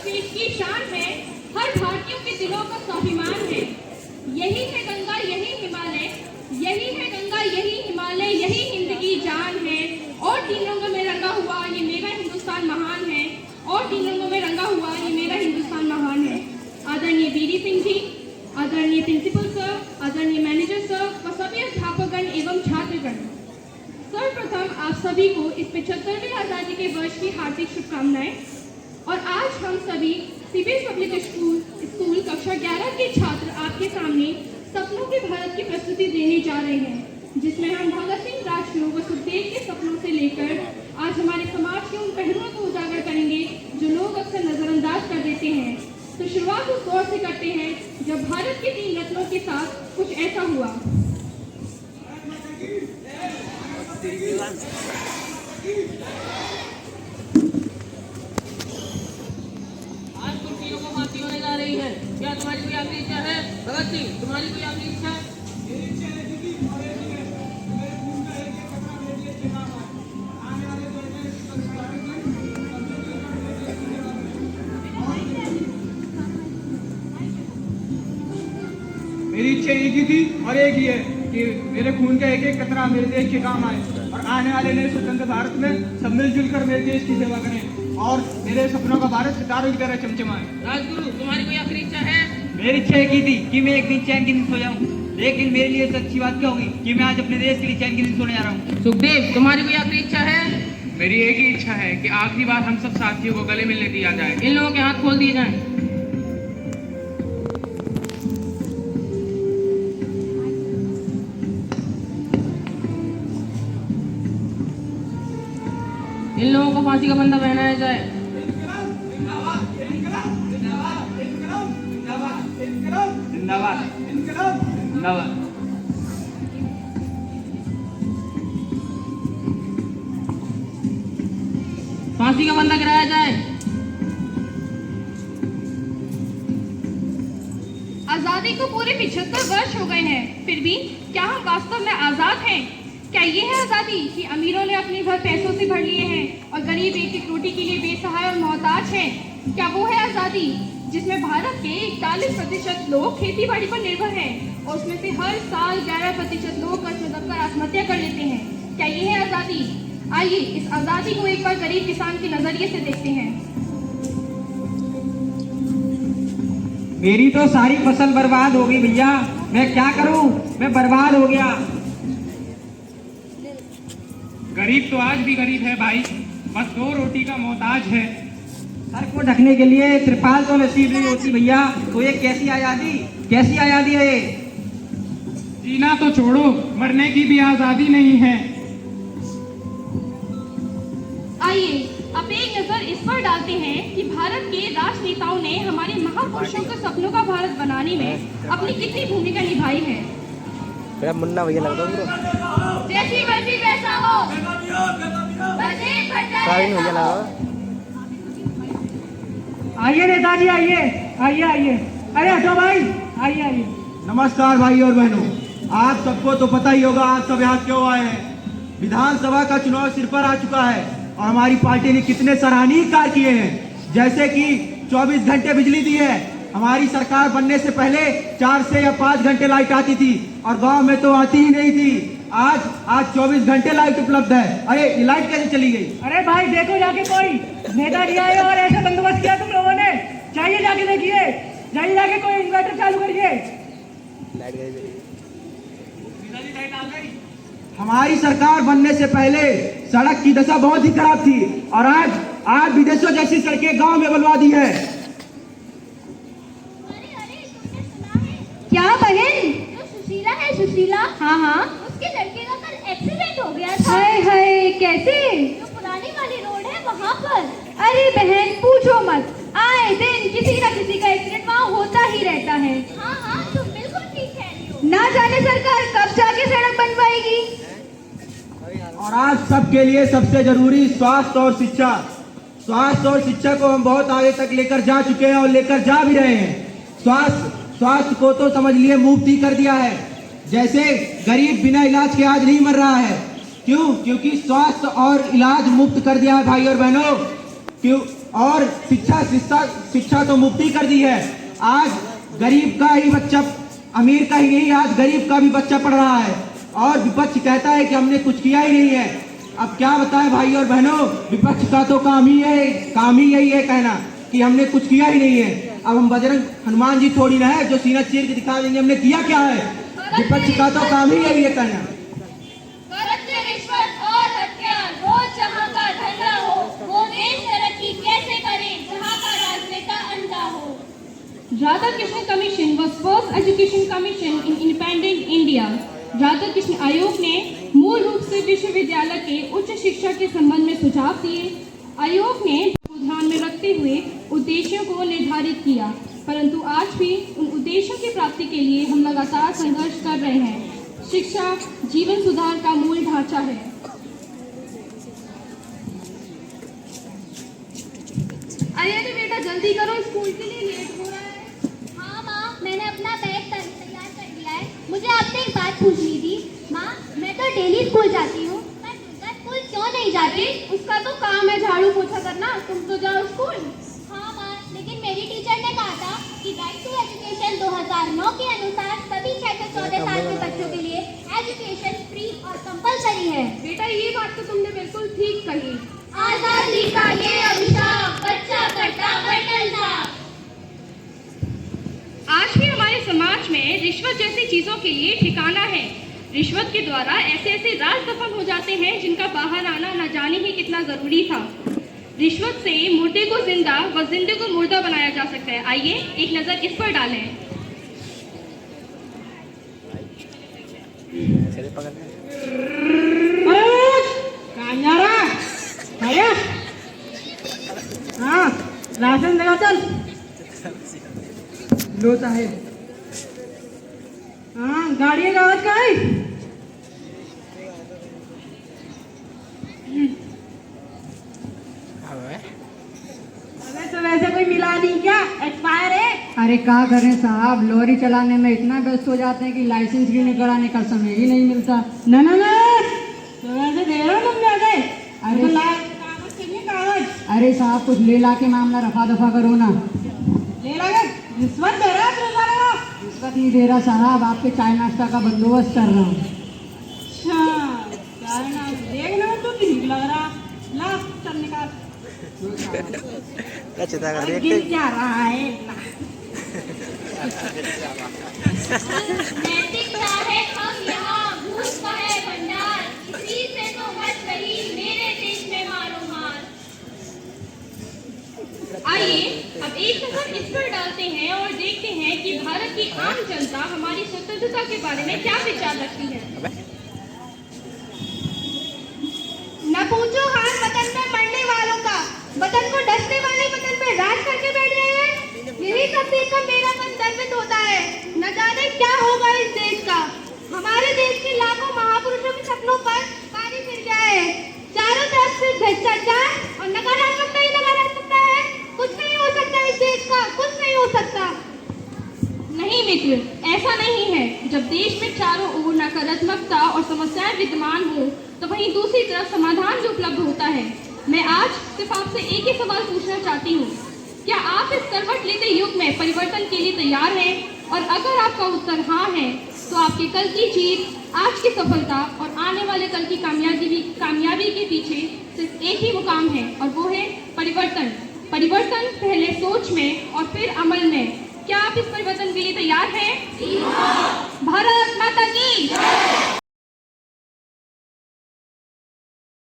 देश की शान है, हर भारतीयों के दिलों का स्वाभिमान है। यही है गंगा, यही हिमालय, यही है गंगा, यही हिमालय, यही हिंद की जान है। और तीन रंगों में रंगा हुआ ये मेरा हिंदुस्तान महान है, और तीन रंगों में रंगा हुआ ये मेरा हिंदुस्तान महान है। आदरणीय बीडी सिंह जी, आदरणीय प्रिंसिपल सर, आदरणीय मैनेजर सर व सभी अध्यापकगण एवं छात्रगण, सर्वप्रथम आप सभी को इस 75वें आज़ादी के वर्ष की हार्दिक शुभकामनाएं। और आज हम सभी सीबीएस पब्लिक स्कूल कक्षा 11 के छात्र आपके सामने सपनों के भारत की प्रस्तुति देने जा रहे हैं, जिसमें हम भगत सिंह, राजगुरु व सुखदेव के सपनों से लेकर आज हमारे समाज के उन पहलुओं को उजागर करेंगे जो लोग अक्सर नजरअंदाज कर देते हैं। तो शुरुआत उस दौर से करते हैं जब भारत के 3 रत्नों के साथ कुछ ऐसा हुआ। आज कुर्सियों को माफी होने जा रही है। क्या तुम्हारी कोई आखिरी इच्छा है? भगत सिंह, तुम्हारी कोई आखिरी इच्छा है? मेरी इच्छा एक ही थी और एक ही है कि मेरे खून का एक एक कतरा मेरे देश के काम आए और आने वाले नए स्वतंत्र भारत में सब मिलजुल कर मेरे देश की सेवा करें और मेरे सपनों का भारत सितारों की तरह चमचमाए। राजगुरु, तुम्हारी कोई आखिरी इच्छा है? मेरी इच्छा एक ही थी कि मैं एक दिन चैन की नींद सो जाऊं, लेकिन मेरे लिए सबसे अच्छी बात क्या होगी कि मैं आज अपने देश के लिए चैन की नींद सोने जा रहा हूँ। सुखदेव, तुम्हारी कोई आखिरी इच्छा है? मेरी एक ही इच्छा है कि आखिरी बार हम सब साथियों को गले मिलने दिया जाए। इन लोगों के हाथ खोल दिए जाएं। इन लोगों को फांसी का बंधा पहनाया जाए। जिंदाबाद जिंदाबाद। फांसी का बंधा गिराया जाए। आजादी को पूरे 75 वर्ष हो गए हैं, फिर भी क्या हम वास्तव में आजाद हैं? क्या ये है आजादी कि अमीरों ने अपने घर पैसों से भर लिए हैं और गरीब एक एक रोटी के लिए बेसहाय और मोहताज हैं? क्या वो है आजादी जिसमें भारत के 41% लोग खेती बाड़ी पर निर्भर हैं और उसमें से हर साल 11% लोग कर्ज में दबकर आत्महत्या कर लेते हैं? क्या ये है आजादी? आइए इस आजादी को एक बार गरीब किसान के नजरिए से देखते हैं। मेरी तो सारी फसल बर्बाद हो गई भैया, मैं क्या करूं, मैं बर्बाद हो गया। गरीब तो आज भी गरीब है भाई, बस 2 रोटी का मोहताज है। सर को ढकने के लिए त्रिपाल तो नसीब नहीं होती भैया, तो ये कैसी आजादी है ये? जीना तो छोड़ो, मरने की भी आजादी नहीं है। आइए अब एक नजर इस पर डालते हैं कि भारत के राजनेताओं ने हमारे महापुरुषों के सपनों का भारत बनाने में अपनी कितनी भूमिका निभाई है। मुन्ना भैया लगता है जैसी मर्जी वैसा हो, भैया लगा। आइए नेताजी, आइए। अरे हटो भाई, आइए। नमस्कार भाई और बहनों, आप सबको तो पता ही होगा आप सब यहाँ क्यों आए हैं। विधानसभा का चुनाव सिर पर आ चुका है और हमारी पार्टी ने कितने सराहनीय कार्य किए हैं, जैसे कि 24 घंटे बिजली दी है। हमारी सरकार बनने से पहले 4 से या 5 घंटे लाइट आती थी और गांव में तो आती ही नहीं थी। आज 24 घंटे लाइट उपलब्ध है। अरे ये लाइट कैसे चली गई? अरे भाई देखो जाके, कोई नेताजी आए और ऐसा बंदोबस्त किया तुम लोगों ने, जाइए जाके देखिए, जाइए जाके कोई इन्वर्टर चालू करिए। लाइट गई। हमारी सरकार बनने से पहले सड़क की दशा बहुत ही खराब थी और आज विदेशों जैसी सड़कें गांव में बनवा दी है। क्या बहन? जो सुशीला है, सुशीला, हाँ, उसके लड़के का कल एक्सीडेंट हो गया था। हाय, कैसे? जो पुरानी वाली रोड है वहाँ पर। अरे बहन पूछो मत, आए दिन किसी न किसी का एक्सीडेंट वहाँ होता ही रहता है। हाँ, तुम बिल्कुल ठीक कह रही हो। ना जाने सरकार कब जाके सड़क बनवाएगी। और आज सबके लिए सबसे जरूरी स्वास्थ्य और शिक्षा को हम बहुत आगे तक लेकर जा चुके हैं और लेकर जा भी रहे हैं। स्वास्थ्य को तो समझ लिए मुफ्त ही कर दिया है, जैसे गरीब बिना इलाज के आज नहीं मर रहा है। क्यों? क्योंकि स्वास्थ्य और इलाज मुफ्त कर दिया है भाई और बहनों। क्यों और शिक्षा तो मुफ्त कर दी है। आज गरीब का ही बच्चा, अमीर का ही नहीं, आज गरीब का भी बच्चा पढ़ रहा है और विपक्ष कहता है कि हमने कुछ किया ही नहीं है। अब क्या बताएं भाई और बहनों, विपक्ष का तो काम ही यही है कहना कि हमने कुछ किया ही नहीं है। अब हम बजरंग हनुमान जी थोड़ी ना है जो सीना चीर के दिखा देंगे हमने किया क्या है। विपक्ष का तो काम ही यही है कहना। करप्शन, रिश्वत और हत्या रोज जहाँ का धंधा हो, वो देश तरक्की कैसे करे जहाँ का राजनेता अंधा हो। Radhakrishna commission was first education commission in independent India. Radhakrishna आयोग ने मूल रूप से विश्वविद्यालय के उच्च शिक्षा के संबंध में सुझाव दिए। आयोग ने को ध्यान में रखते हुए उद्देश्यों को निर्धारित किया, परंतु आज भी उन उद्देश्यों की प्राप्ति के लिए हम लगातार संघर्ष कर रहे हैं। शिक्षा जीवन सुधार का मूल ढांचा है। अरे बेटा जल्दी करो, स्कूल के लिए लेट हो रहा है। हाँ माँ, मैंने अपना बैग तैयार कर दिया है। मुझे आपसे एक बात पूछनी थी। माँ, मैं तो डेली स्कूल जाती हूँ, पर दुर्गा स्कूल क्यों नहीं जाती? उसका तो काम है झाड़ू पोछा करना, तुम तो जाओ स्कूल। हाँ माँ, लेकिन मेरी टीचर ने कहा था कि राइट टू एजुकेशन 2009 के अनुसार सभी 6 से 14 साल के बच्चों के लिए एजुकेशन फ्री और कंपलसरी है। बेटा ये बात तो तुमने बिल्कुल ठीक कही। आजादी का ये अभिशाप बच्चा करता बटन साफ। आज भी हमारे समाज में रिश्वत जैसी चीजों के लिए ठिकाना है। रिश्वत के द्वारा ऐसे ऐसे राज दफन हो जाते हैं जिनका बाहर आना न जाने ही कितना जरूरी था। रिश्वत से मुर्दे को जिंदा व जिंदे को मुर्दा बनाया जा सकता है। आइए एक नजर इस पर डालें। चले पकड़ हाँ, राशन देगा चल। लो साहेब। हाँ, गाड़ी कागज का है। वैसे कोई मिला नहीं क्या? एक्सपायर है। अरे क्या करें साहब, लॉरी चलाने में इतना व्यस्त हो जाते हैं कि लाइसेंस भी नहीं कराने का समय ही नहीं मिलता। ना ना ना, तो वैसे दे रहा हूँ तुम जाके। अरे कागज चाहिए कागज। अरे साहब कुछ ले ला के मामला रफा दफा करो ना। ले ला के रिश्वत दे रहा है तुम्हारा? रिश्वत नहीं दे रहा साहब, आपके चाय नाश्ता का बंदोबस्त कर रहा हूँ। अच्छा, चाय ना देखने में तो ठीक लग रहा। ला चल निकाल। गिन क्या रहा है? नैतिकता है हम यहाँ, भूत का है भंडार। इसी से तो मच रही मेरे देश में मारो मार। आइए अब एक नजर इस पर डालते हैं और देखते हैं कि भारत की आम जनता हमारी स्वतंत्रता के बारे में क्या विचार रखती है। न पूछो हाल वतन में मरने वालों का, वतन को डसने वाले वतन पे राज करके बैठ गए हैं। यही सब देखकर मेरा मन गर्वित होता है। न जाने क्या होगा इस देश का। हमारे देश के लाखों महापुरुषों के सपनों पर पानी फिर गया है। चारों तरफ से भ्रष्टाचार और नकारात्मकता ही नकारात्मकता है। कुछ नहीं हो सकता इस देश का, कुछ नहीं हो सकता। नहीं मित्र, ऐसा नहीं है। जब देश में चारों ओर नकारात्मकता और समस्याएं विद्यमान हो तो वहीं दूसरी तरफ समाधान भी उपलब्ध होता है। मैं आज सिर्फ आपसे एक ही सवाल पूछना चाहती हूँ, क्या आप इस करवट लेते युग में परिवर्तन के लिए तैयार हैं? और अगर आपका उत्तर हाँ है तो आपके कल की जीत, आज की सफलता और आने वाले कल की कामयाबी के पीछे सिर्फ एक ही मुकाम है और वो है परिवर्तन। परिवर्तन पहले सोच में और फिर अमल में। क्या आप इस परिवर्तन के लिए तैयार हैं?